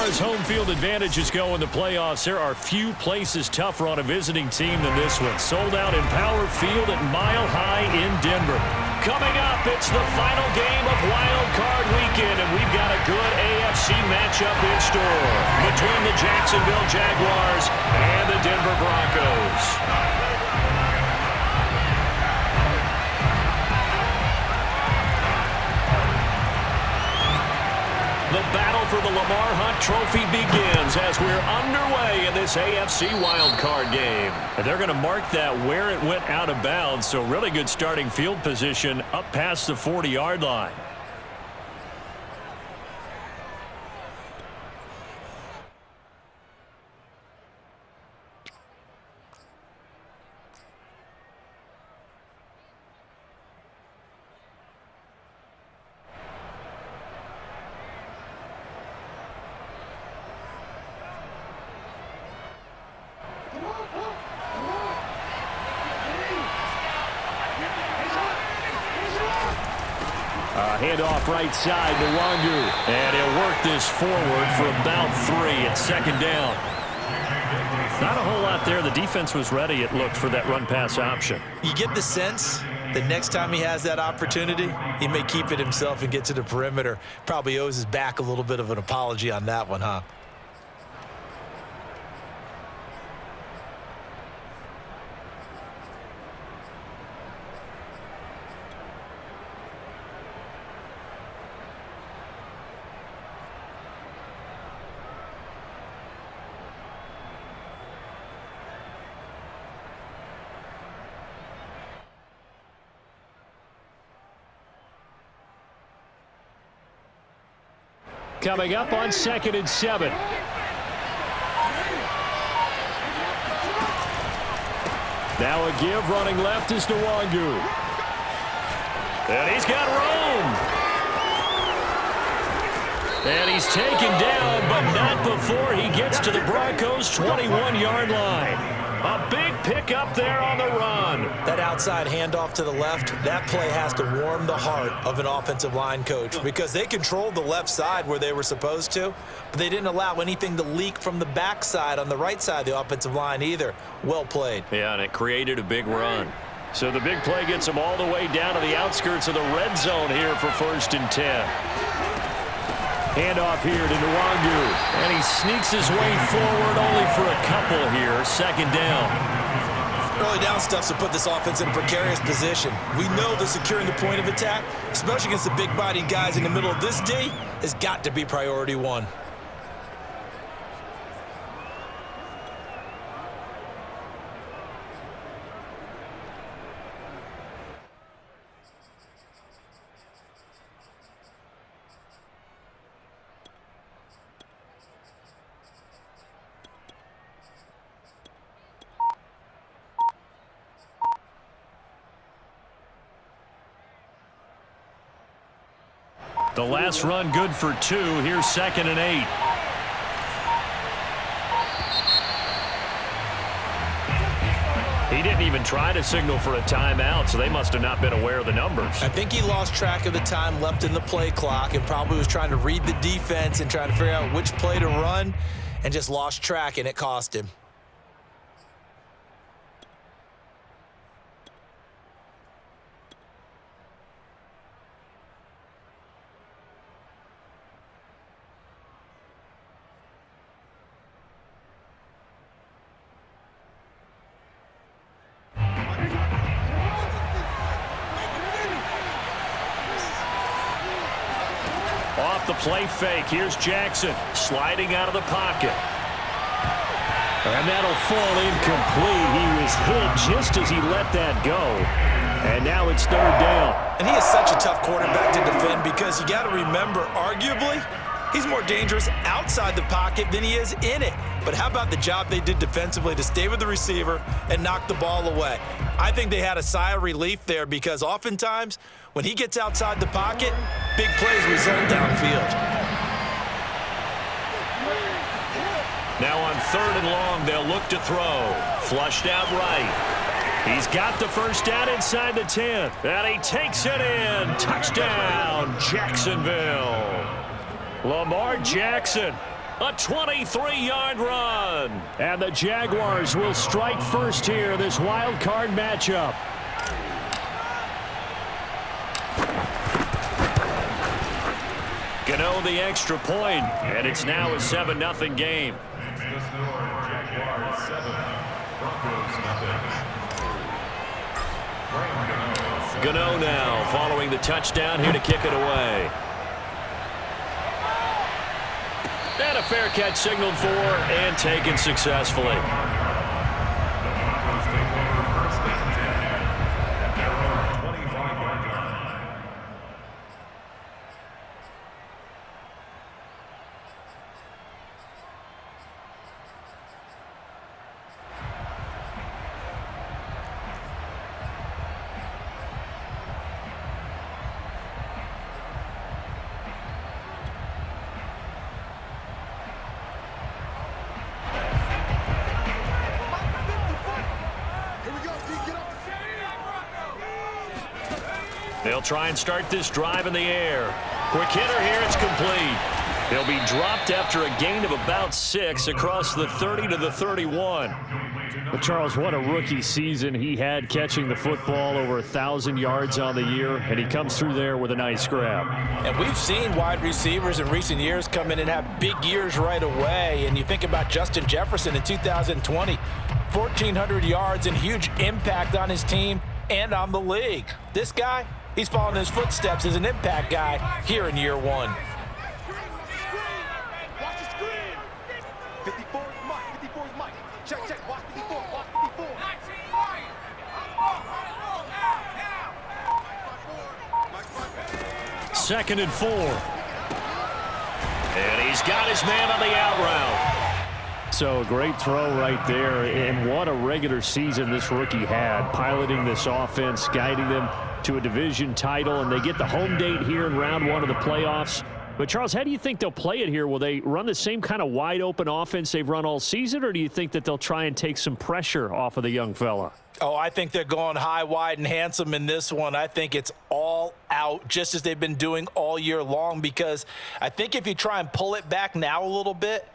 far as home field advantages go in the playoffs, there are few places tougher on a visiting team than this one. Sold out in Power Field at Mile High in Denver. Coming up, it's the final game of Wild Card Weekend, and we've got a good AFC matchup in store between the Jacksonville Jaguars and the Denver Broncos. The battle for the Lamar Hunt Trophy begins as we're underway in this AFC wildcard game. And they're going to mark that where it went out of bounds, so really good starting field position up past the 40-yard line. Handoff right side to Wangu. And he'll work this forward for about 3 at second down. Not a whole lot there. The defense was ready, it looked, for that run-pass option. You get the sense that next time he has that opportunity, he may keep it himself and get to the perimeter. Probably owes his back a little bit of an apology on that one, huh? Coming up on 2nd and 7. Now a give, running left is Nwangu. And he's got room. And he's taken down, but not before he gets to the Broncos' 21-yard line. A big pickup there on the run. That outside handoff to the left, that play has to warm the heart of an offensive line coach because they controlled the left side where they were supposed to, but they didn't allow anything to leak from the backside on the right side of the offensive line either. Well played. Yeah, and it created a big run. So the big play gets them all the way down to the outskirts of the red zone here for 1st and 10. Handoff here to Nwangu, and he sneaks his way forward only for a couple here. 2nd down. Early down stuff to put this offense in a precarious position. We know that securing the point of attack, especially against the big-bodied guys in the middle of this D, has got to be priority 1. The last run good for 2. Here's 2nd and 8. He didn't even try to signal for a timeout, so they must have not been aware of the numbers. I think he lost track of the time left in the play clock and probably was trying to read the defense and trying to figure out which play to run and just lost track, and it cost him. Off the play fake, here's Jackson sliding out of the pocket. And that'll fall incomplete. He was hit just as he let that go. And now it's 3rd down. And he is such a tough quarterback to defend because you got to remember, arguably, he's more dangerous outside the pocket than he is in it. But how about the job they did defensively to stay with the receiver and knock the ball away? I think they had a sigh of relief there because oftentimes when he gets outside the pocket, big plays result downfield. Now on 3rd and long, they'll look to throw. Flushed out right. He's got the first down inside the 10. And he takes it in. Touchdown, Jacksonville. Lamar Jackson A 23-yard run. And the Jaguars will strike first here, this wild card matchup. Gano the extra point, and it's now a 7-0 game. Gano now following the touchdown here to kick it away. And a fair catch signaled for and taken successfully. They'll try and start this drive in the air. Quick hitter here, it's complete. They'll be dropped after a gain of about 6 across the 30 to the 31. But Charles, what a rookie season he had, catching the football over 1,000 yards on the year, and he comes through there with a nice grab. And we've seen wide receivers in recent years come in and have big years right away. And you think about Justin Jefferson in 2020, 1,400 yards and huge impact on his team and on the league. This guy, he's following his footsteps as an impact guy here in year one. 54 is Mike. 54 is Mike. Check. Watch 54. Watch 54. 2nd and 4. And he's got his man on the out route. So a great throw right there, and what a regular season this rookie had, piloting this offense, guiding them to a division title, and they get the home date here in round 1 of the playoffs. But, Charles, how do you think they'll play it here? Will they run the same kind of wide-open offense they've run all season, or do you think that they'll try and take some pressure off of the young fella? Oh, I think they're going high, wide, and handsome in this one. I think it's all out, just as they've been doing all year long, because I think if you try and pull it back now a little bit,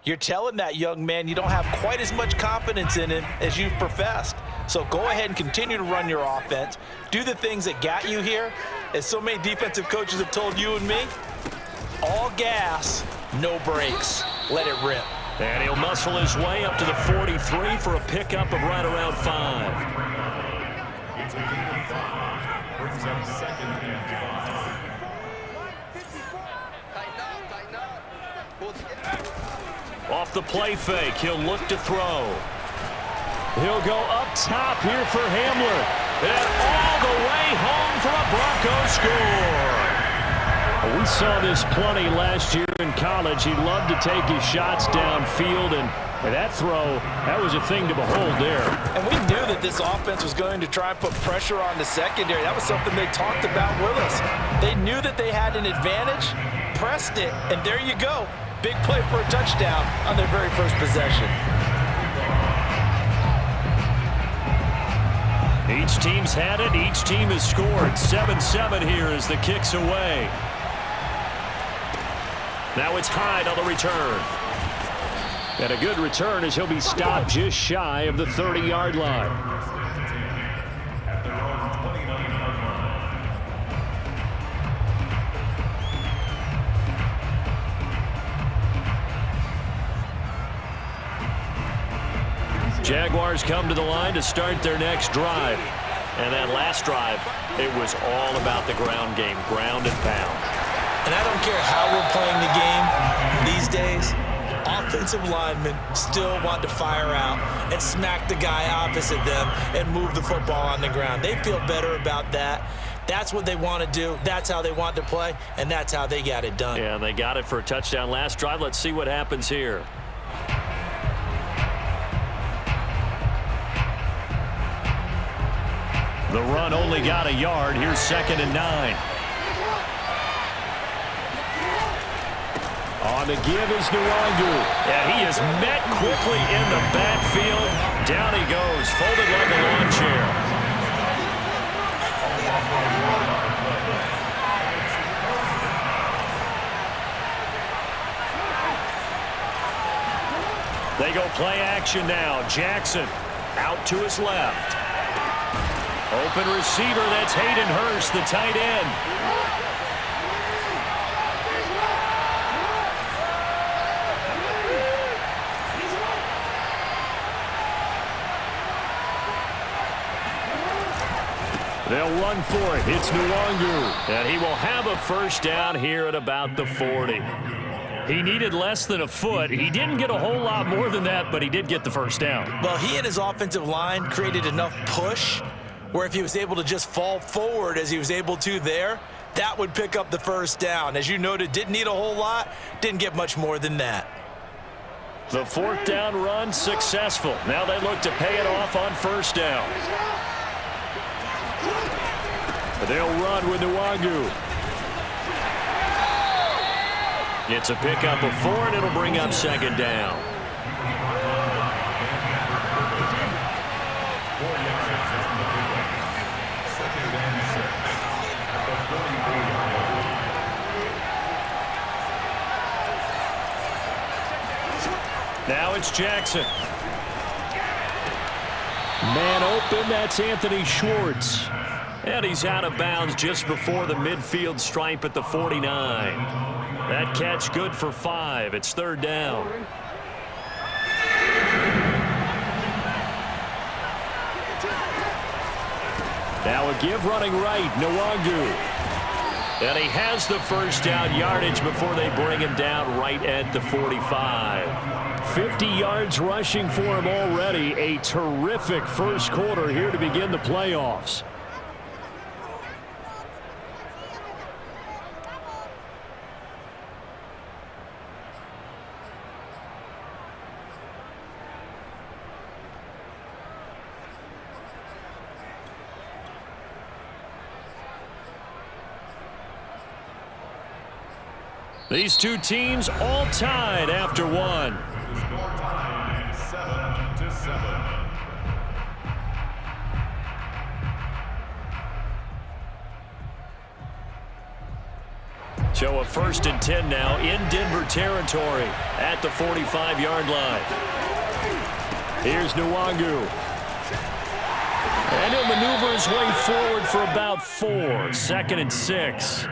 you're telling that young man you don't have quite as much confidence in him as you've professed. So go ahead and continue to run your offense. Do the things that got you here. As so many defensive coaches have told you and me, all gas, no brakes. Let it rip. And he'll muscle his way up to the 43 for a pickup of right around 5. It's a gain of 5. Brings up 2nd and 5. Off the play fake, he'll look to throw. He'll go up top here for Hamler. And all the way home for a Broncos score. We saw this plenty last year in college. He loved to take his shots downfield, and that throw, that was a thing to behold there. And we knew that this offense was going to try and put pressure on the secondary. That was something they talked about with us. They knew that they had an advantage, pressed it, and there you go. Big play for a touchdown on their very first possession. Each team's had it. Each team has scored. 7-7 here as the kick's away. Now it's Hyde on the return. And a good return as he'll be stopped just shy of the 30-yard line. At their own 29-yard line. Jaguars come to the line to start their next drive. And that last drive, it was all about the ground game, ground and pound. And I don't care how we're playing the game these days, offensive linemen still want to fire out and smack the guy opposite them and move the football on the ground. They feel better about that. That's what they want to do. That's how they want to play, and that's how they got it done. Yeah, and they got it for a touchdown last drive. Let's see what happens here. The run only got a yard. Here's 2nd and 9. On the give is Nwangu. And he is met quickly in the backfield. Down he goes, folded like a lawn chair. They go play action now. Jackson out to his left. Open receiver, that's Hayden Hurst, the tight end. They'll run for it. It's Nwangu. And he will have a first down here at about the 40. He needed less than a foot. He didn't get a whole lot more than that, but he did get the first down. Well, he and his offensive line created enough push where if he was able to just fall forward as he was able to there, that would pick up the first down. As you noted, didn't need a whole lot, didn't get much more than that. The fourth down run successful. Now they look to pay it off on first down. They'll run with Nwangu. It's a pickup of 4, and it'll bring up second down. Now it's Jackson. Man open, that's Anthony Schwartz. And he's out of bounds just before the midfield stripe at the 49. That catch good for 5. It's third down. Now a give running right, Nwangu. And he has the first down yardage before they bring him down right at the 45. 50 yards rushing for him already. A terrific first quarter here to begin the playoffs. These two teams all tied after one. The score tied 7-7. So a 1st and 10 now in Denver territory at the 45-yard line. Here's Nwangu. And he'll maneuver his way forward for about 4. 2nd and 6.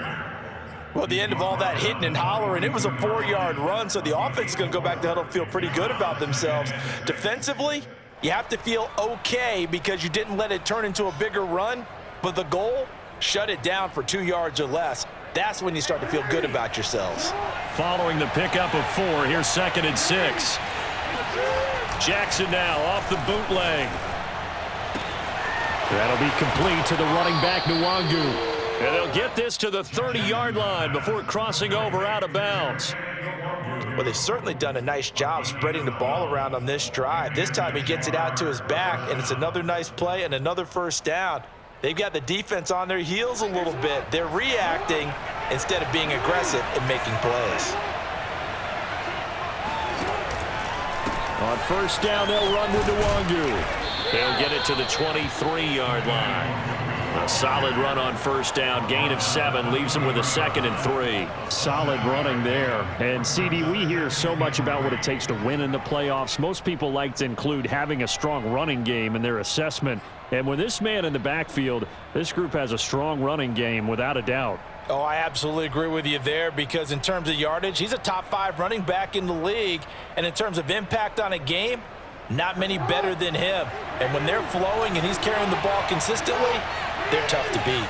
Well, the end of all that hitting and hollering, it was a 4-yard run, so the offense is going to go back to huddle and feel pretty good about themselves. Defensively, you have to feel okay because you didn't let it turn into a bigger run, but the goal, shut it down for 2 yards or less. That's when you start to feel good about yourselves. Following the pickup of 4, here's 2nd and 6. Jackson now off the bootleg. That'll be complete to the running back, Nwangu. And they'll get this to the 30-yard line before crossing over out of bounds. Well, they've certainly done a nice job spreading the ball around on this drive. This time he gets it out to his back, and it's another nice play and another first down. They've got the defense on their heels a little bit. They're reacting instead of being aggressive and making plays. On first down, they'll run with Nwangu. They'll get it to the 23-yard line. A solid run on first down. Gain of 7 leaves them with a 2nd and 3. Solid running there. And, CD, we hear so much about what it takes to win in the playoffs. Most people like to include having a strong running game in their assessment. And with this man in the backfield, this group has a strong running game without a doubt. Oh, I absolutely agree with you there because in terms of yardage, he's a top 5 running back in the league. And in terms of impact on a game, not many better than him. And when they're flowing and he's carrying the ball consistently, they're tough to beat.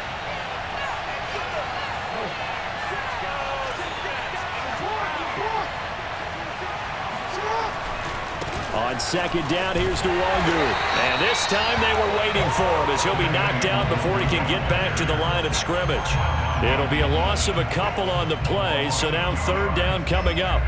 On second down, here's Nwangu. And this time they were waiting for him as he'll be knocked down before he can get back to the line of scrimmage. It'll be a loss of a couple on the play, so now third down coming up.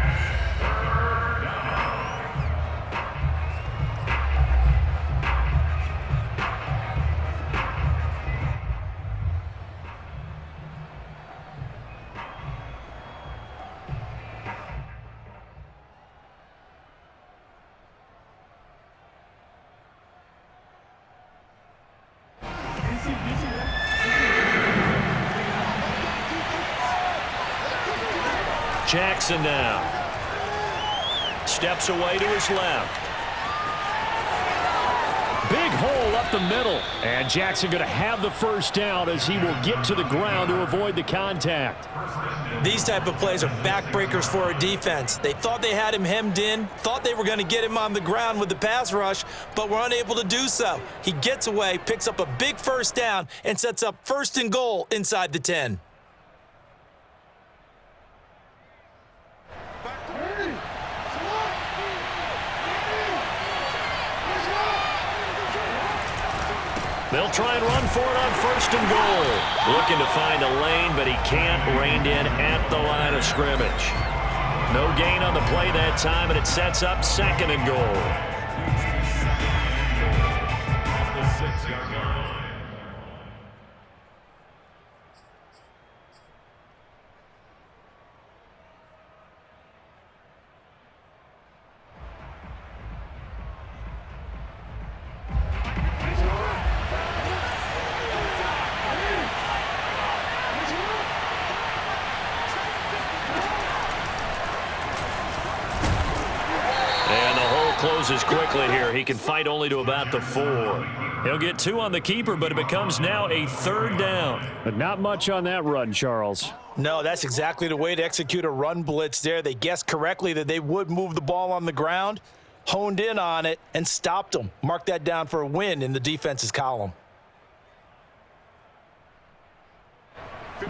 Jackson now. steps away to his left. Big hole up the middle. And Jackson going to have the first down as he will get to the ground to avoid the contact. These type of plays are backbreakers for a defense. They thought they had him hemmed in, thought they were going to get him on the ground with the pass rush, but were unable to do so. He gets away, picks up a big first down, and sets up 1st and goal inside the 10. They'll try and run for it on 1st and goal. Looking to find a lane, but he can't. Reined in at the line of scrimmage. No gain on the play that time, and it sets up 2nd and goal. The 6-yard line. Closes quickly here. He can fight only to about the 4. He'll get 2 on the keeper, but it becomes now a 3rd down. But not much on that run, Charles. No, that's exactly the way to execute a run blitz there. They guessed correctly that they would move the ball on the ground, honed in on it, and stopped them. Mark that down for a win in the defense's column.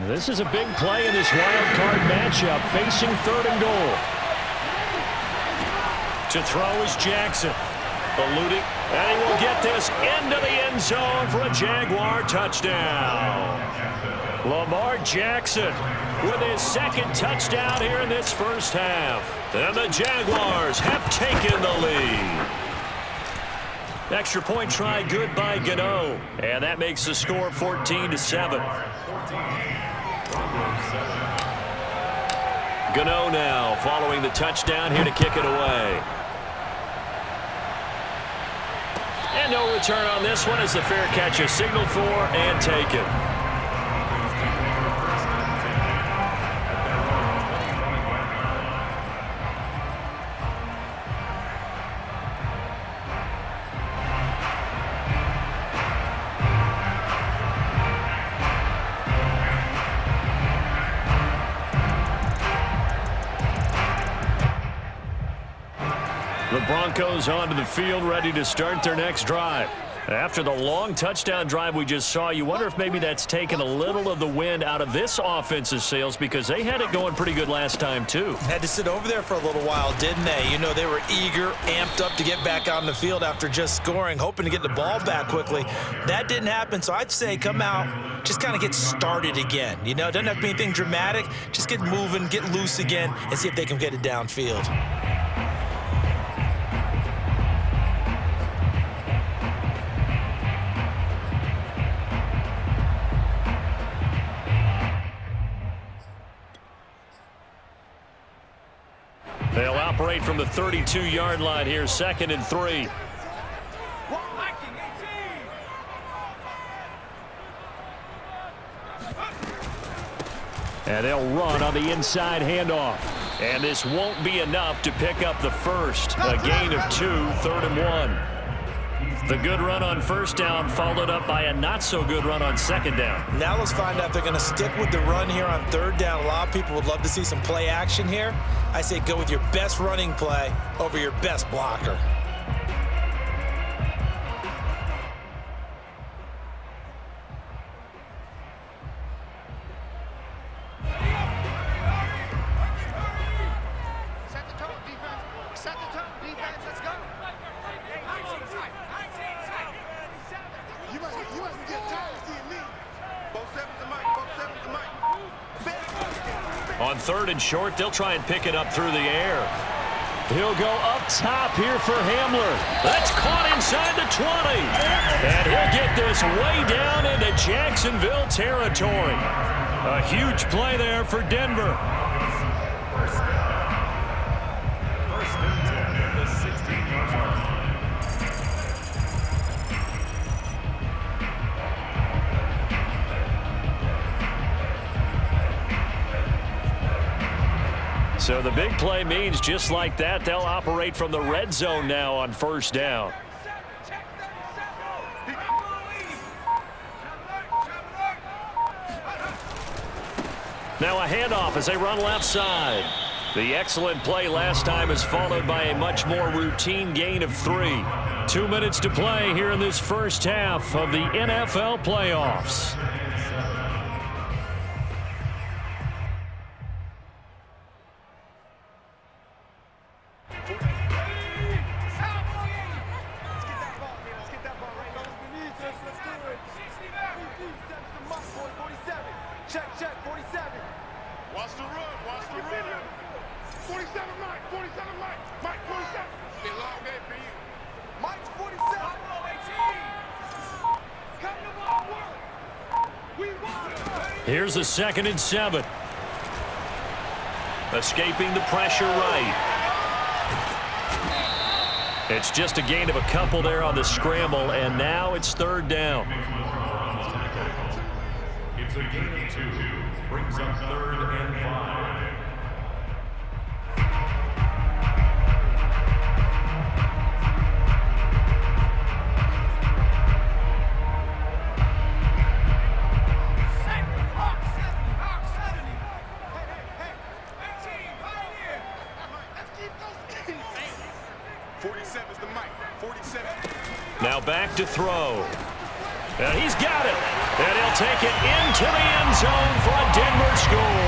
This is a big play in this wild card matchup, facing 3rd and goal. To throw is Jackson. Eluding, and he will get this into the end zone for a Jaguar touchdown. Lamar Jackson with his 2nd touchdown here in this first half. And the Jaguars have taken the lead. Extra point try good by Gano. And that makes the score 14-7. Gano now following the touchdown here to kick it away. And no return on this one as the fair catch is signaled for and taken. The Broncos onto the field, ready to start their next drive. After the long touchdown drive we just saw, you wonder if maybe that's taken a little of the wind out of this offense's sails, because they had it going pretty good last time too. Had to sit over there for a little while, didn't they? You know, they were eager, amped up to get back on the field after just scoring, hoping to get the ball back quickly. That didn't happen, so I'd say come out, just kind of get started again. You know, it doesn't have to be anything dramatic. Just get moving, get loose again, and see if they can get it downfield. They'll operate from the 32-yard line here, 2nd and 3. And they'll run on the inside handoff. And this won't be enough to pick up the first. A gain of 2, 3rd and 1. The good run on 1st down followed up by a not-so-good run on 2nd down. Now let's find out if they're going to stick with the run here on 3rd down. A lot of people would love to see some play action here. I say go with your best running play over your best blocker. On 3rd and short, they'll try and pick it up through the air. He'll go up top here for Hamler. That's caught inside the 20. And he'll get this way down into Jacksonville territory. A huge play there for Denver. First and 10 at the 16-yard line. So the big play means just like that, they'll operate from the red zone now on first down. Now a handoff as they run left side. The excellent play last time is followed by a much more routine gain of 3. 2 minutes to play here in this first half of the NFL playoffs. Here's a 2nd and 7. Escaping the pressure right. It's just a gain of a couple there on the scramble, and now it's 3rd down. It's a gain of 2. Brings up 3rd and 5. Now back to throw. And he's got it. And he'll take it into the end zone for a Denver score.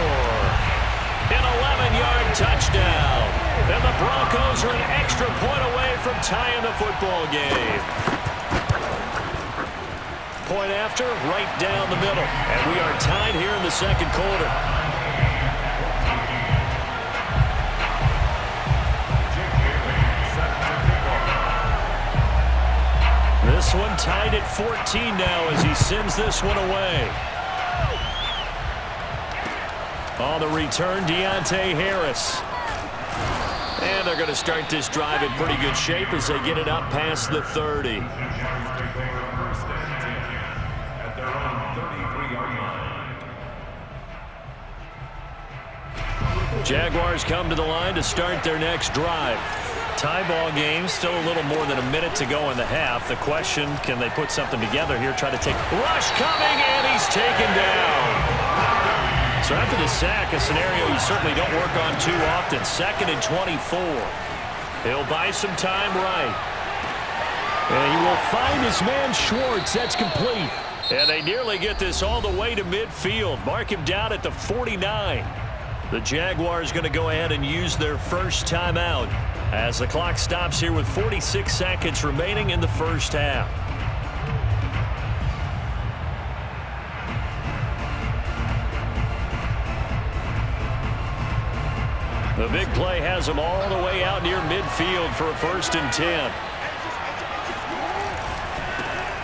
An 11-yard touchdown. And the Broncos are an extra point away from tying the football game. Point after, right down the middle. And we are tied here in the 2nd quarter. This one tied at 14 now as he sends this one away. On the return, Deontay Harris. And they're going to start this drive in pretty good shape as they get it up past the 30. At their own 33-yard line. Jaguars come to the line to start their next drive. Tie ball game, still a little more than a minute to go in the half. The question, can they put something together here, try to take... Rush coming, and he's taken down. So after the sack, a scenario you certainly don't work on too often. 2nd and 24. He'll buy some time right. And he will find his man Schwartz. That's complete. And they nearly get this all the way to midfield. Mark him down at the 49. The Jaguars going to go ahead and use their first timeout as the clock stops here with 46 seconds remaining in the first half. The big play has them all the way out near midfield for a 1st and 10.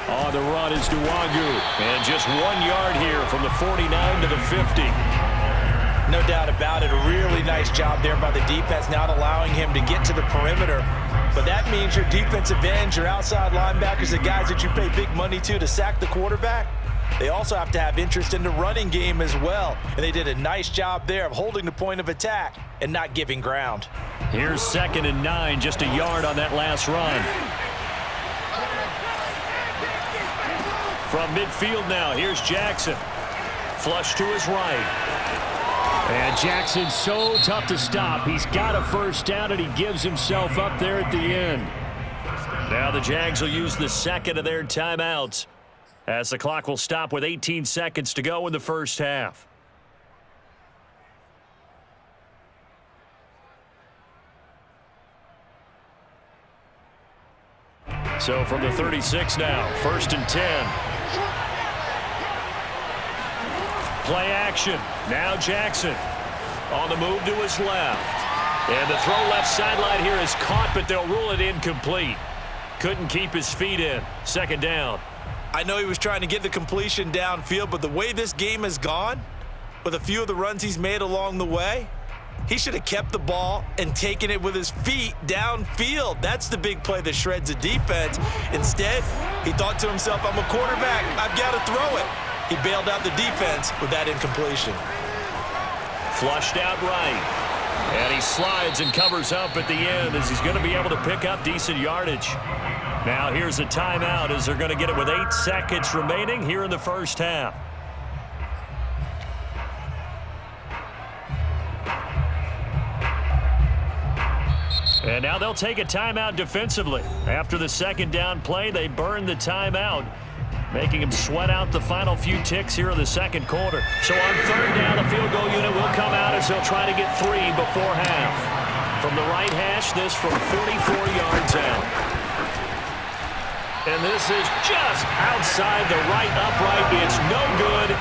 On the run is Nwangu. And just 1 yard here from the 49 to the 50. No doubt about it. A really nice job there by the defense, not allowing him to get to the perimeter. But that means your defensive ends, your outside linebackers, the guys that you pay big money to sack the quarterback, they also have to have interest in the running game as well. And they did a nice job there of holding the point of attack and not giving ground. Here's 2nd and 9, just a yard on that last run. From midfield now, here's Jackson. Flush to his right. And Jackson's so tough to stop. He's got a 1st down, and he gives himself up there at the end. Now the Jags will use the 2nd of their timeouts as the clock will stop with 18 seconds to go in the first half. So from the 36 now, 1st and 10. Play action. Now Jackson on the move to his left. And the throw left sideline here is caught, but they'll rule it incomplete. Couldn't keep his feet in. 2nd down. I know he was trying to get the completion downfield, but the way this game has gone, with a few of the runs he's made along the way, he should have kept the ball and taken it with his feet downfield. That's the big play that shreds the defense. Instead, he thought to himself, I'm a quarterback. I've got to throw it. He bailed out the defense with that incompletion. Flushed out right. And he slides and covers up at the end as he's going to be able to pick up decent yardage. Now here's a timeout as they're going to get it with 8 seconds remaining here in the first half. And now they'll take a timeout defensively. After the second down play, they burn the timeout, making him sweat out the final few ticks here in the second quarter. So on third down, the field goal unit will come out as they'll try to get 3 before half. From the right hash, this from 44 yards out. And this is just outside the right upright. It's no good.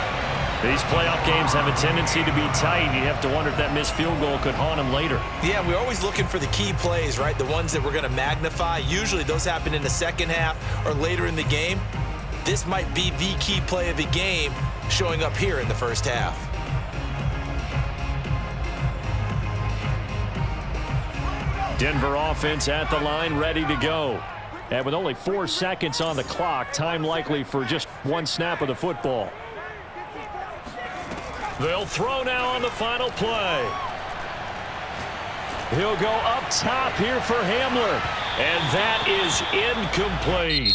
These playoff games have a tendency to be tight. You have to wonder if that missed field goal could haunt him later. Yeah, we're always looking for the key plays, right? The ones that we're going to magnify. Usually those happen in the second half or later in the game. This might be the key play of the game showing up here in the first half. Denver offense at the line, ready to go. And with only 4 seconds on the clock, time likely for just 1 snap of the football. They'll throw now on the final play. He'll go up top here for Hamler. And that is incomplete.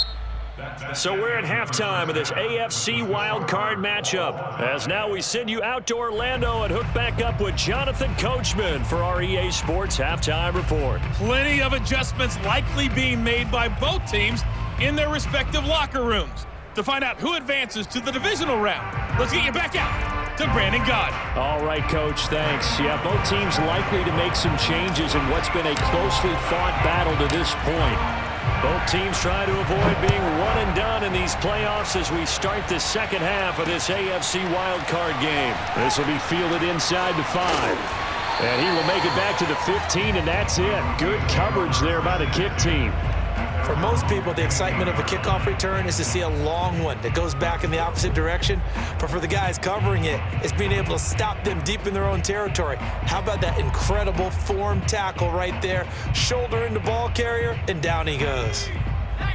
So we're at halftime of this AFC wildcard matchup. As now we send you out to Orlando and hook back up with Jonathan Coachman for our EA Sports Halftime Report. Plenty of adjustments likely being made by both teams in their respective locker rooms. To find out who advances to the divisional round, let's get you back out to Brandon Gaud. All right, Coach, thanks. Yeah, both teams likely to make some changes in what's been a closely fought battle to this point. Both teams try to avoid being one and done in these playoffs as we start the second half of this AFC wildcard game. This will be fielded inside the 5. And he will make it back to the 15, and that's it. Good coverage there by the kick team. For most people, the excitement of a kickoff return is to see a long one that goes back in the opposite direction. But for the guys covering it, it's being able to stop them deep in their own territory. How about that incredible form tackle right there? Shoulder into ball carrier, and down he goes.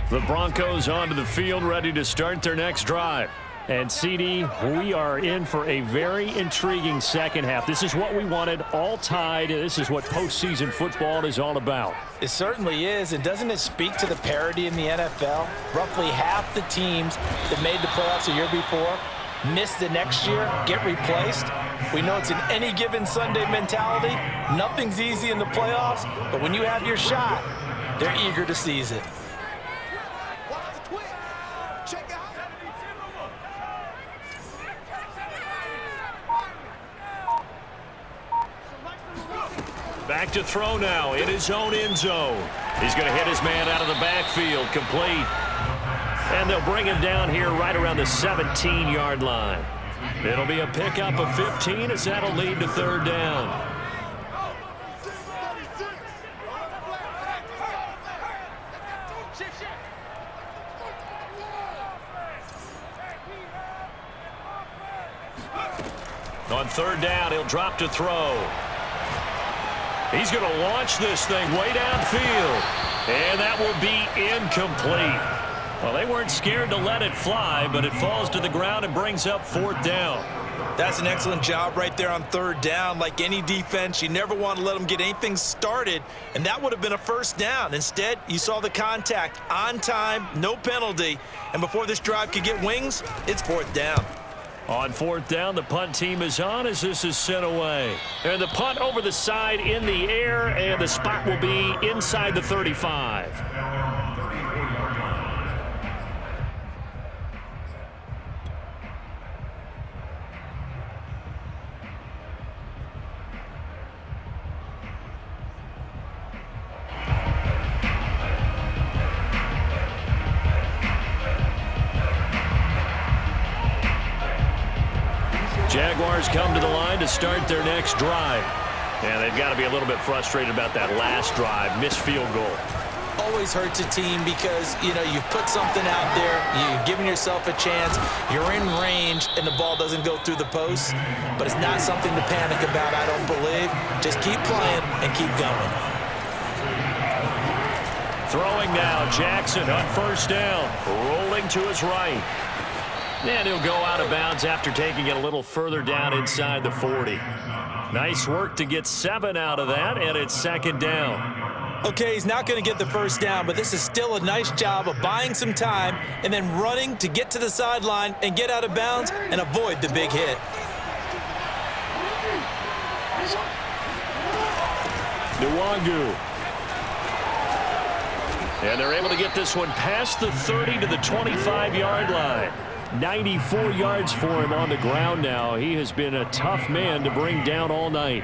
The Broncos onto the field, ready to start their next drive. And, CD, we are in for a very intriguing second half. This is what we wanted, all tied. This is what postseason football is all about. It certainly is, and doesn't it speak to the parity in the NFL? Roughly half the teams that made the playoffs a year before miss the next year, get replaced. We know it's an any given Sunday mentality. Nothing's easy in the playoffs, but when you have your shot, they're eager to seize it. Back to throw now in his own end zone. He's going to hit his man out of the backfield, complete. And they'll bring him down here right around the 17-yard line. It'll be a pickup of 15 as that'll lead to third down. On third down, he'll drop to throw. He's going to launch this thing way downfield. And that will be incomplete. Well, they weren't scared to let it fly, but it falls to the ground and brings up fourth down. That's an excellent job right there on third down. Like any defense, you never want to let them get anything started, and that would have been a first down. Instead, you saw the contact on time, no penalty, and before this drive could get wings, it's fourth down. On fourth down, the punt team is on as this is sent away. And the punt over the side in the air, and the spot will be inside the 35. Jaguars come to the line to start their next drive. And they've got to be a little bit frustrated about that last drive, missed field goal. Always hurts a team because, you know, you've put something out there, you've given yourself a chance, you're in range, and the ball doesn't go through the posts. But it's not something to panic about, I don't believe. Just keep playing and keep going. Throwing now, Jackson on first down, rolling to his right. And he'll go out of bounds after taking it a little further down inside the 40. Nice work to get 7 out of that, and it's second down. Okay, he's not going to get the first down, but this is still a nice job of buying some time and then running to get to the sideline and get out of bounds and avoid the big hit. Nwangu. And they're able to get this one past the 30 to the 25-yard line. 94 yards for him on the ground now. He has been a tough man to bring down all night.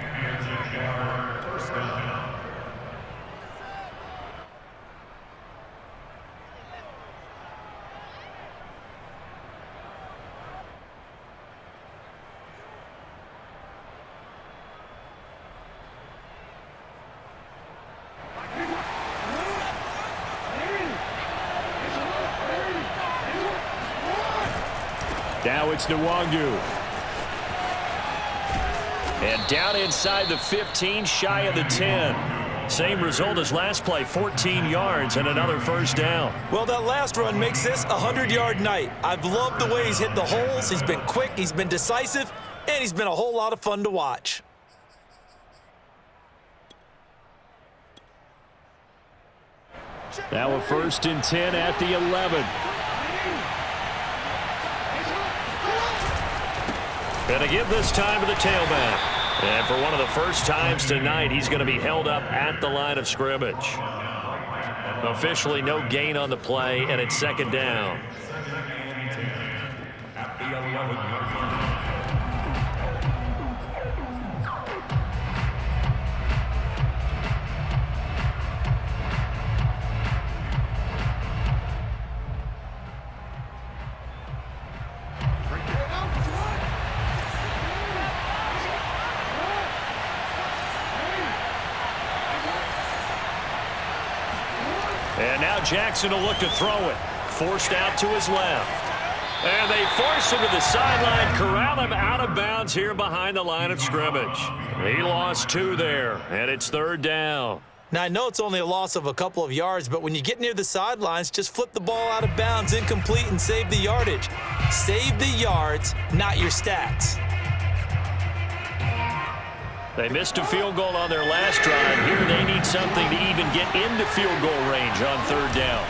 Now it's Nwangu. And down inside the 15, shy of the 10. Same result as last play, 14 yards and another first down. Well, that last run makes this a 100-yard night. I've loved the way he's hit the holes. He's been quick, he's been decisive, and he's been a whole lot of fun to watch. Now a 1st and 10 at the 11. And to give this time to the tailback. And for one of the first times tonight, he's going to be held up at the line of scrimmage. Officially no gain on the play, and it's second down. At the 11-yard line. And now Jackson will look to throw it. Forced out to his left. And they force him to the sideline, corral him out of bounds here behind the line of scrimmage. He lost 2 there, and it's third down. Now, I know it's only a loss of a couple of yards, but when you get near the sidelines, just flip the ball out of bounds, incomplete, and save the yardage. Save the yards, not your stats. They missed a field goal on their last drive. Here they need something to even get into field goal range on third down.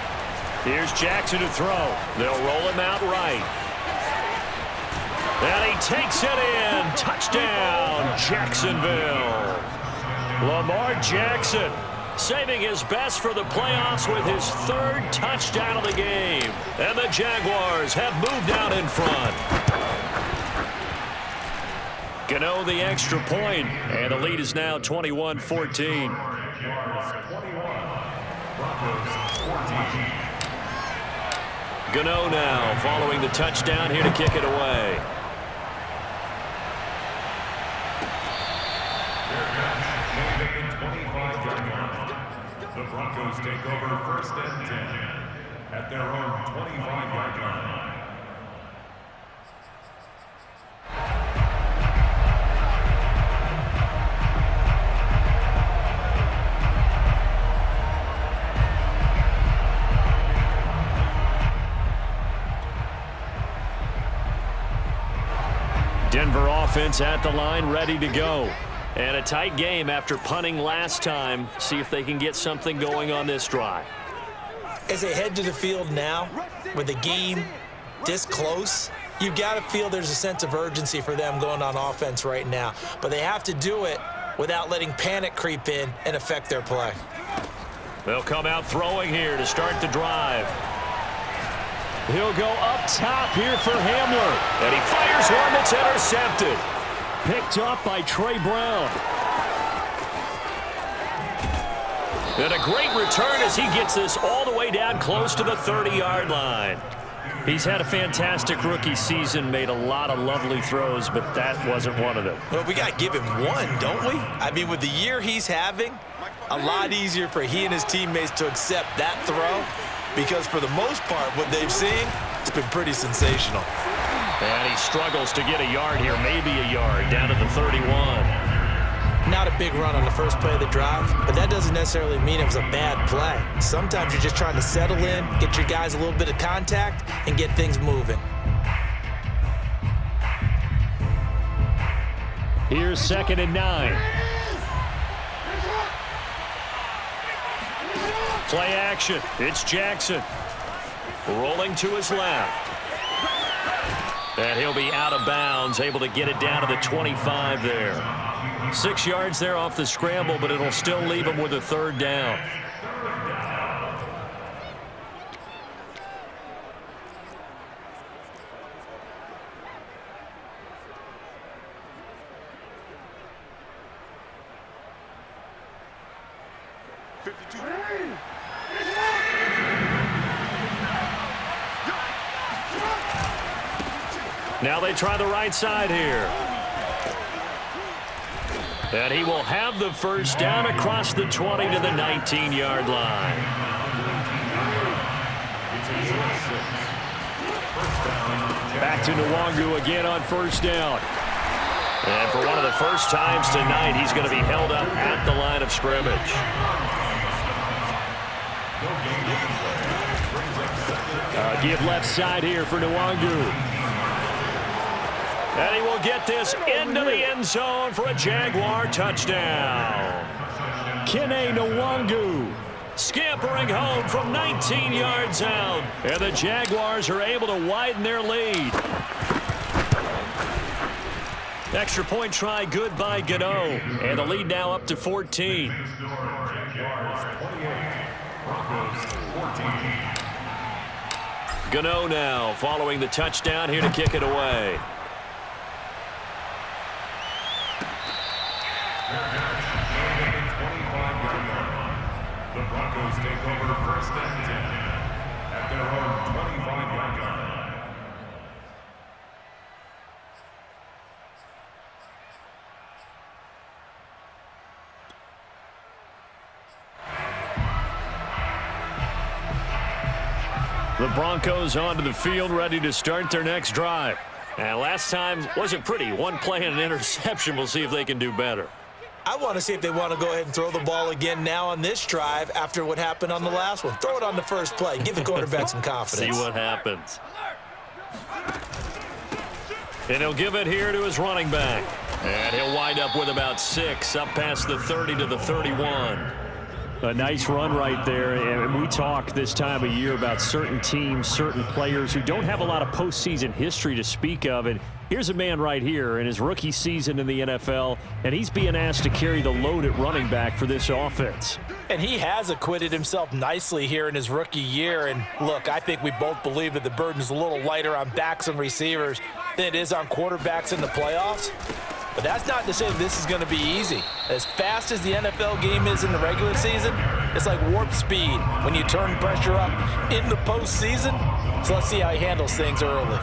Here's Jackson to throw. They'll roll him out right. And he takes it in. Touchdown, Jacksonville. Lamar Jackson saving his best for the playoffs with his 3rd touchdown of the game. And the Jaguars have moved out in front. Gano the extra point, and the lead is now 21-14. Gano now following the touchdown here to kick it away. The Broncos take over 1st and 10 at their own 25-yard line. Denver offense at the line, ready to go. And a tight game after punting last time. See if they can get something going on this drive. As they head to the field now, with the game this close, you've got to feel there's a sense of urgency for them going on offense right now. But they have to do it without letting panic creep in and affect their play. They'll come out throwing here to start the drive. He'll go up top here for Hamler. And he fires one that's intercepted. Picked up by Trey Brown. And a great return as he gets this all the way down close to the 30-yard line. He's had a fantastic rookie season, made a lot of lovely throws, but that wasn't one of them. Well, we got to give him one, don't we? I mean, with the year he's having, a lot easier for he and his teammates to accept that throw, because for the most part, what they've seen, it's been pretty sensational. And he struggles to get a yard here, maybe a yard, down to the 31. Not a big run on the first play of the drive, but that doesn't necessarily mean it was a bad play. Sometimes you're just trying to settle in, get your guys a little bit of contact, and get things moving. Here's 2nd and 9. Play action. It's Jackson. Rolling to his left. And he'll be out of bounds, able to get it down to the 25 there. 6 yards there off the scramble, but it'll still leave him with a 3rd down. Now they try the right side here. And he will have the 1st down across the 20 to the 19-yard line. Back to Nwangu again on 1st down. And for one of the first times tonight, he's going to be held up at the line of scrimmage. Give left side here for Nwangu. And he will get this into the end zone for a Jaguar touchdown. Kene Nwangu scampering home from 19 yards out. And the Jaguars are able to widen their lead. Extra point try good by Gano. And the lead now up to 14. Gano now following the touchdown here to kick it away. The Broncos take over 1st and 10 at their own 25-yard line. The Broncos onto the field, ready to start their next drive. And last time wasn't pretty. 1 play and an interception. We'll see if they can do better. I want to see if they want to go ahead and throw the ball again now on this drive after what happened on the last one. Throw it on the first play. Give the quarterback some confidence. See what happens. And he'll give it here to his running back. And he'll wind up with about 6, up past the 30 to the 31. A nice run right there, and we talk this time of year about certain teams, certain players who don't have a lot of postseason history to speak of, and here's a man right here in his rookie season in the NFL, and he's being asked to carry the load at running back for this offense. And he has acquitted himself nicely here in his rookie year, and look, I think we both believe that the burden's a little lighter on backs and receivers than it is on quarterbacks in the playoffs. But that's not to say this is going to be easy. As fast as the NFL game is in the regular season, it's like warp speed when you turn pressure up in the postseason. So let's see how he handles things early.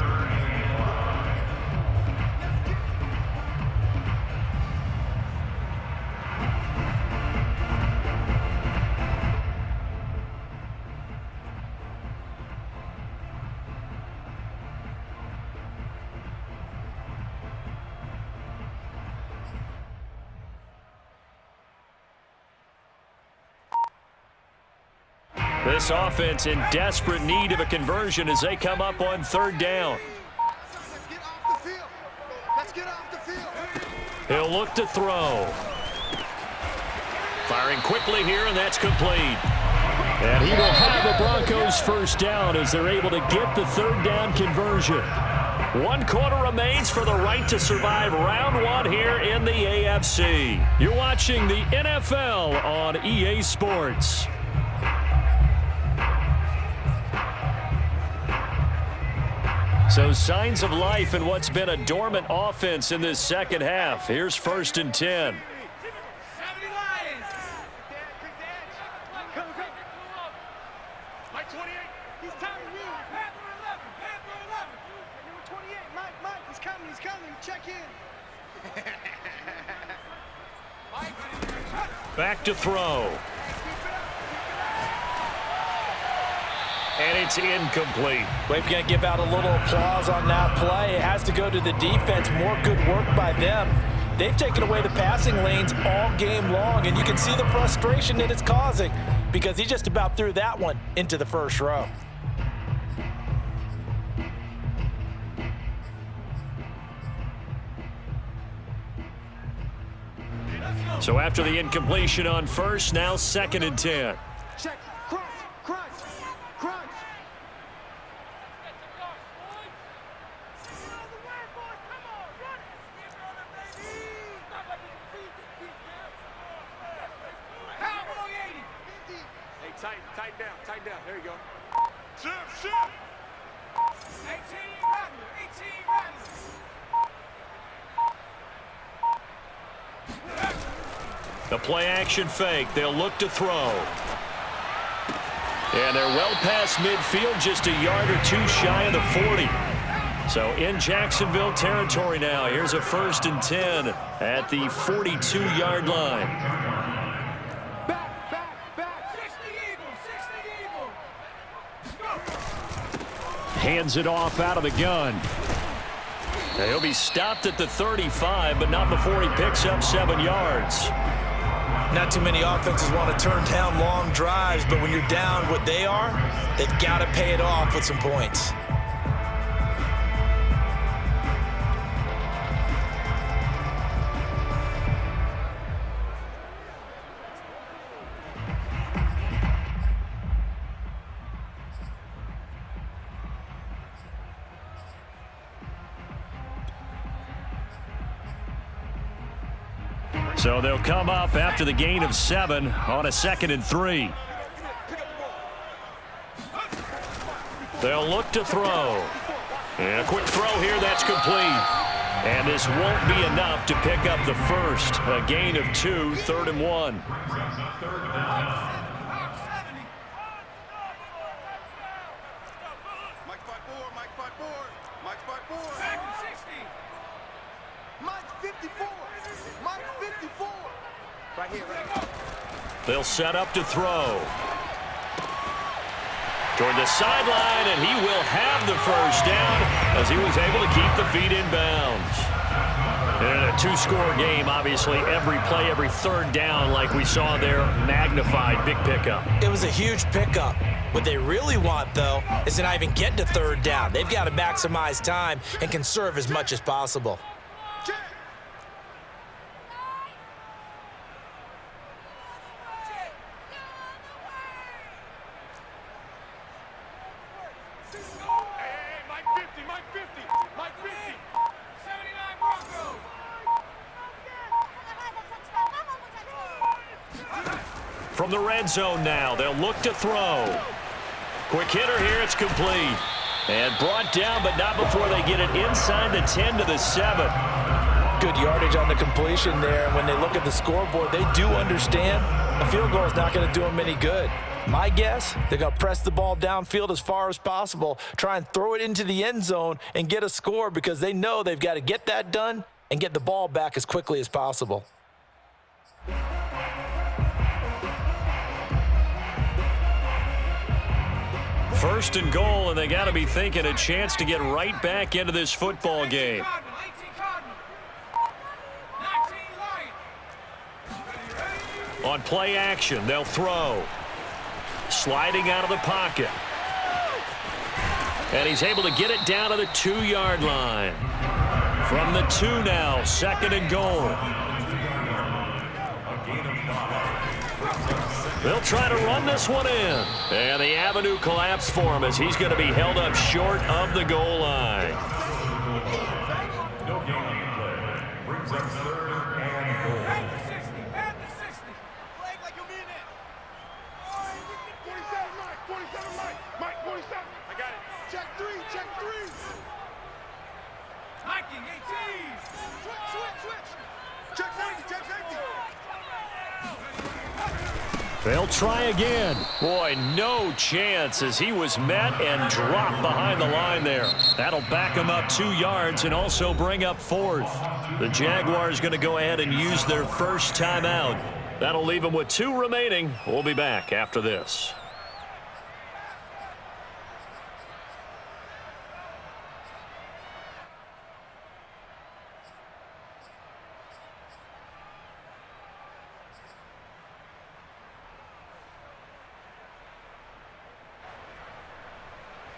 This offense in desperate need of a conversion as they come up on 3rd down. He'll look to throw. Firing quickly here, and that's complete. And he will have the Broncos 1st down as they're able to get the 3rd down conversion. 1 quarter remains for the right to survive round 1 here in the AFC. You're watching the NFL on EA Sports. So signs of life in what's been a dormant offense in this second half. Here's 1st and 10. Back to throw. And it's incomplete. We're going to give out a little applause on that play. It has to go to the defense. More good work by them. They've taken away the passing lanes all game long, and you can see the frustration that it's causing because he just about threw that one into the first row. So after the incompletion on first, now 2nd and 10. Check. Crunch. Crunch. Crunch. Tighten down. There you go. Shift. 18 Rattler. The play action fake. They'll look to throw. And they're well past midfield, just a yard or two shy of the 40. So in Jacksonville territory now. Here's a 1st and 10 at the 42-yard line. Hands it off out of the gun. Now he'll be stopped at the 35, but not before he picks up 7 yards. Not too many offenses want to turn down long drives, but when you're down what they are, they've got to pay it off with some points. So they'll come up after the gain of 7 on a 2nd and 3. They'll look to throw. And a quick throw here, that's complete. And this won't be enough to pick up the first. A gain of 2, 3rd and 1. They'll set up to throw. Toward the sideline, and he will have the first down as he was able to keep the feet in bounds. And in a 2-score game, obviously, every play, every 3rd down, like we saw there, magnified, big pickup. It was a huge pickup. What they really want, though, is to not even get to 3rd down. They've got to maximize time and conserve as much as possible. From the red zone now, they'll look to throw. Quick hitter here, it's complete. And brought down, but not before they get it inside the 10 to the 7. Good yardage on the completion there. When they look at the scoreboard, they do understand a field goal is not going to do them any good. My guess, they're going to press the ball downfield as far as possible, try and throw it into the end zone and get a score because they know they've got to get that done and get the ball back as quickly as possible. First and goal, and they got to be thinking a chance to get right back into this football game. On play action, they'll throw. Sliding out of the pocket. And he's able to get it down to the 2-yard line. From the 2 now, 2nd and goal. They'll try to run this one in. And the avenue collapsed for him as he's going to be held up short of the goal line. No gain on the play. Brings up 3rd and goal. At the 60. Flag like you mean it. 47 Mike. Mike 47. I got it. Check 3. Hiking 18. Switch. Check safety. They'll try again. Boy, no chance as he was met and dropped behind the line there. That'll back him up 2 yards and also bring up 4th. The Jaguars going to go ahead and use their first timeout. That'll leave them with 2 remaining. We'll be back after this.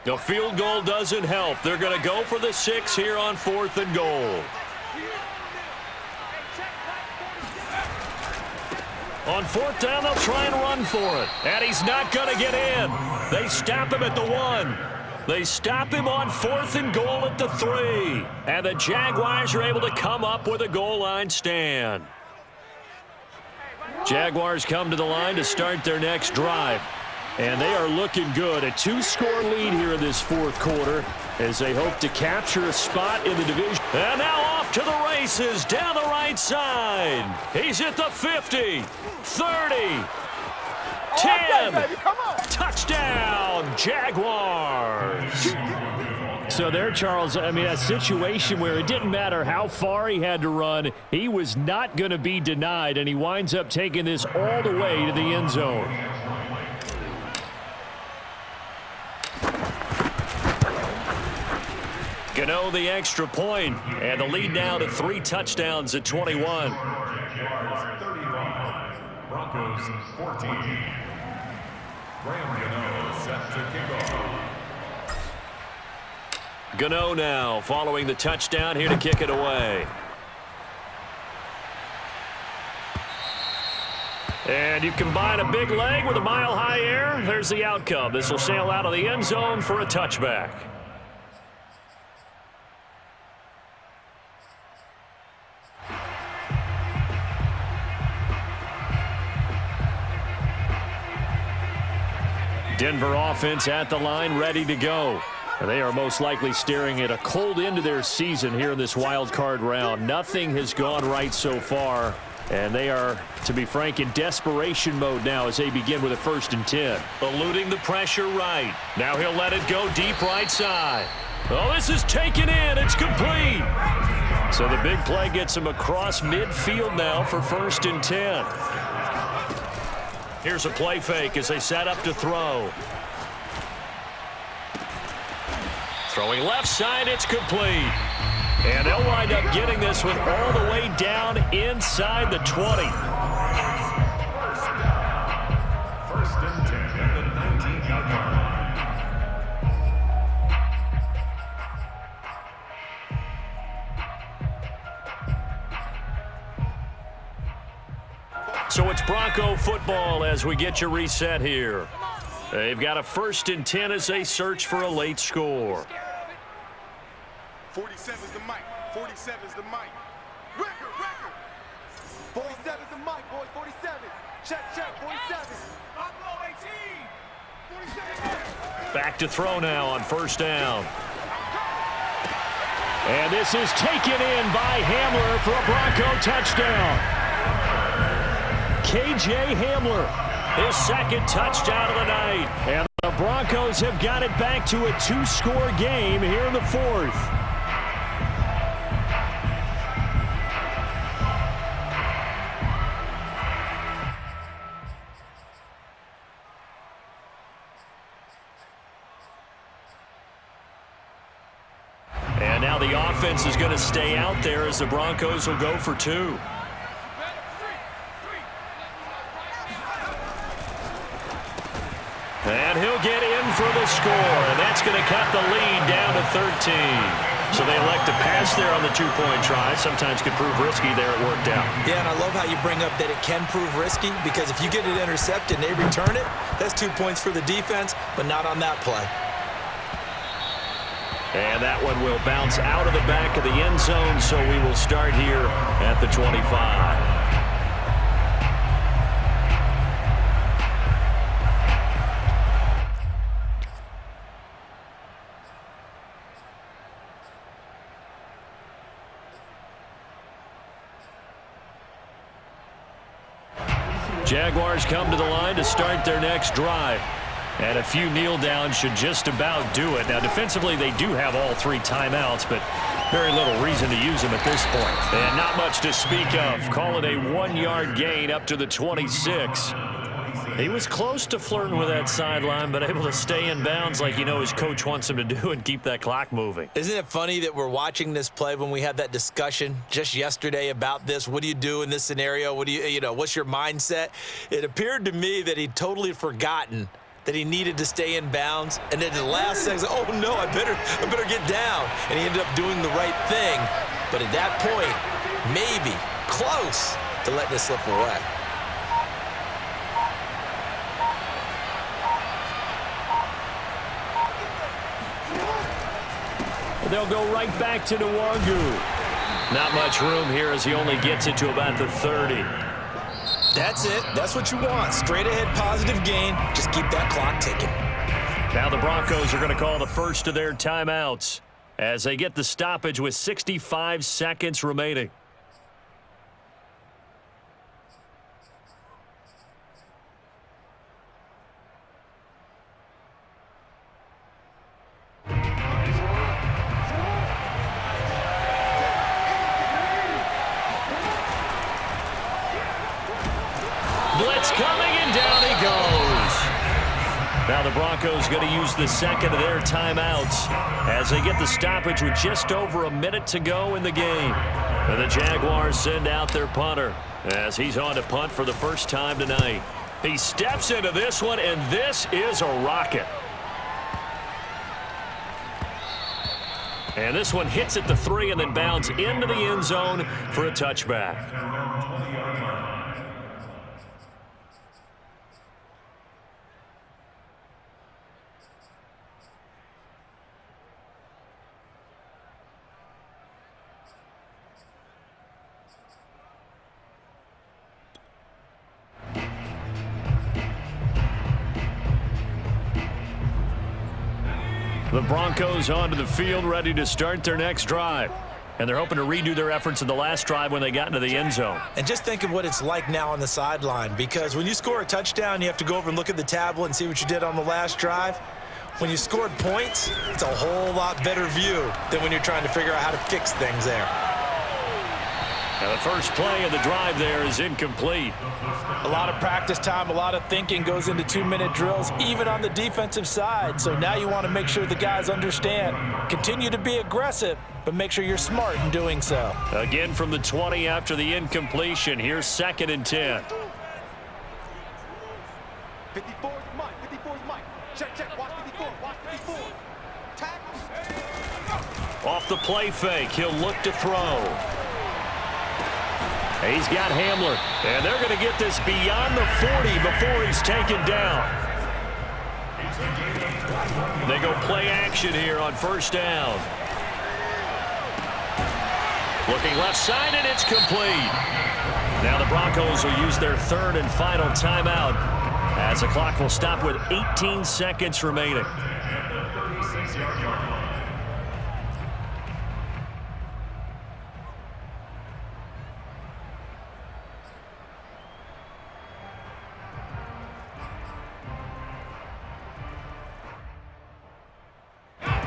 The field goal doesn't help. They're going to go for the 6 here on 4th and goal. On fourth down, they'll try and run for it. And he's not going to get in. They stop him at the 1. They stop him on 4th and goal at the 3. And the Jaguars are able to come up with a goal line stand. Jaguars come to the line to start their next drive. And they are looking good. A 2-score lead here in this fourth quarter as they hope to capture a spot in the division. And now off to the races down the right side. He's at the 50, 30, 10. Touchdown, Jaguars. So there, Charles, I mean, a situation where it didn't matter how far he had to run. He was not going to be denied, and he winds up taking this all the way to the end zone. Gano the extra point, and the lead now to 3 touchdowns at 21. Jaguars 35, Broncos 14. Graham Gano set to kick off. Gano now following the touchdown here to kick it away. And you combine a big leg with a mile-high air, there's the outcome. This will sail out of the end zone for a touchback. Denver offense at the line, ready to go. And they are most likely staring at a cold end to their season here in this wild card round. Nothing has gone right so far, and they are, to be frank, in desperation mode now as they begin with a 1st and 10. Eluding the pressure right. Now he'll let it go deep right side. Oh, this is taken in. It's complete. So the big play gets him across midfield now for 1st and 10. Here's a play fake as they set up to throw. Throwing left side, it's complete. And they'll wind up getting this one all the way down inside the 20. First and 10 at the 19-yard line. So it's Bronco football as we get you reset here. They've got a 1st and 10 as they search for a late score. 47 is the mic. 47 is the mic. Record. 47 is the mic, boys. 47. Check. 47. Buffalo 18. 47. Back to throw now on 1st down. And this is taken in by Hamler for a Bronco touchdown. K.J. Hamler, His 2nd touchdown of the night. and the Broncos have got it back to a 2-score game here in the 4th. And now the offense is going to stay out there as the Broncos will go for 2. And he'll get in for the score, and that's going to cut the lead down to 13. So they elect to pass there on the 2-point try. Sometimes could prove risky there. It worked out. Yeah, and I love how you bring up that it can prove risky, because if you get it intercepted and they return it, that's 2 points for the defense, but not on that play. And that one will bounce out of the back of the end zone, so we will start here at the 25. Jaguars come to the line to start their next drive. And a few kneel downs should just about do it. Now, defensively, they do have all 3 timeouts, but very little reason to use them at this point. And not much to speak of. Call it a 1-yard gain up to the 26. He was close to flirting with that sideline, but able to stay in bounds like his coach wants him to do and keep that clock moving. Isn't it funny that we're watching this play when we had that discussion just yesterday about this? What do you do in this scenario? What do what's your mindset? It appeared to me that he'd totally forgotten that he needed to stay in bounds, and then the last second, oh no, I better get down. And he ended up doing the right thing. But at that point, maybe close to letting it slip away. They'll go right back to Nwangu. Not much room here as he only gets it to about the 30. That's it. That's what you want. Straight ahead positive gain. Just keep that clock ticking. Now the Broncos are going to call the first of their timeouts as they get the stoppage with 65 seconds remaining. Blitz coming, and down he goes. Now the Broncos going to use the second of their timeouts as they get the stoppage with just over a minute to go in the game. And the Jaguars send out their punter as he's on to punt for the first time tonight. He steps into this one, and this is a rocket. And this one hits at the 3 and then bounds into the end zone for a touchback. The Broncos onto the field, ready to start their next drive. And they're hoping to redo their efforts in the last drive when they got into the end zone. And just think of what it's like now on the sideline, because when you score a touchdown, you have to go over and look at the tablet and see what you did on the last drive. When you scored points, it's a whole lot better view than when you're trying to figure out how to fix things there. Now the first play of the drive there is incomplete. A lot of practice time, a lot of thinking goes into 2-minute drills, even on the defensive side. So now you want to make sure the guys understand. Continue to be aggressive, but make sure you're smart in doing so. Again from the 20 after the incompletion. Here's 2nd and 10. 54 is Mike. 54 is Mike. Check, check. Watch 54. Watch 54. Tackle. Off the play fake, he'll look to throw. He's got Hamler, and they're going to get this beyond the 40 before he's taken down. They go play action here on first down. Looking left side, and it's complete. Now the Broncos will use their 3rd and final timeout as the clock will stop with 18 seconds remaining.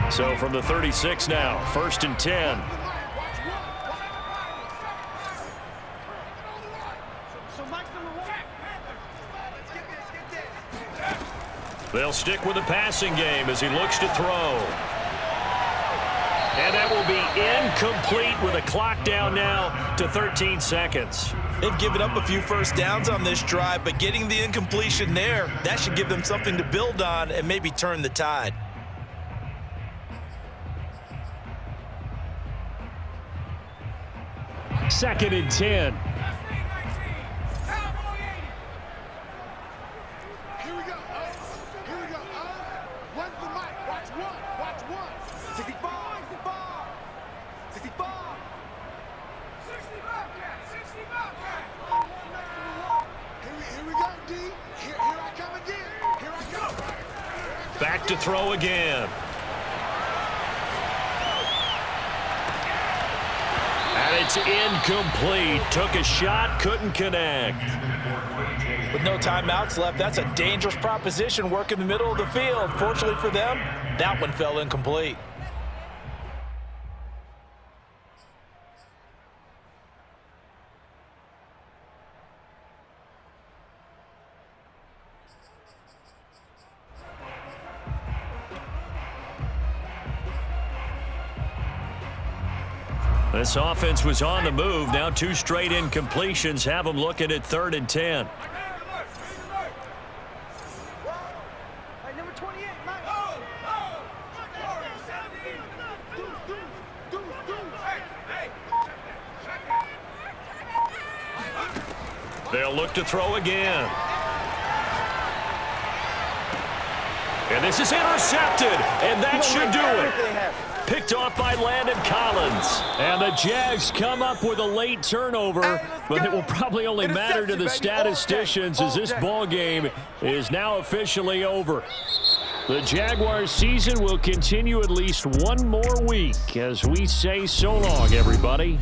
So from the 36 now, 1st and 10. They'll stick with the passing game as he looks to throw. And that will be incomplete with a clock down now to 13 seconds. They've given up a few first downs on this drive, but getting the incompletion there, that should give them something to build on and maybe turn the tide. Second and 10. Here we go. Here we go. One's the mic. Watch one. Watch one. 65. 65. 65. 60 Bobcat. Here we go, D. Here I come again. Here I come. Back to throw again. And it's incomplete. Took a shot, couldn't connect. With no timeouts left, that's a dangerous proposition, work in the middle of the field. Fortunately for them, that one fell incomplete. This offense was on the move. Now 2 straight incompletions have them looking at 3rd and 10. Number 28, Mike. They'll look to throw again. And this is intercepted, and that should do it. picked off by Landon Collins. And the Jags come up with a late turnover, but it will probably only matter to the statisticians as this ball game is now officially over. The Jaguars season will continue at least one more week as we say so long, everybody.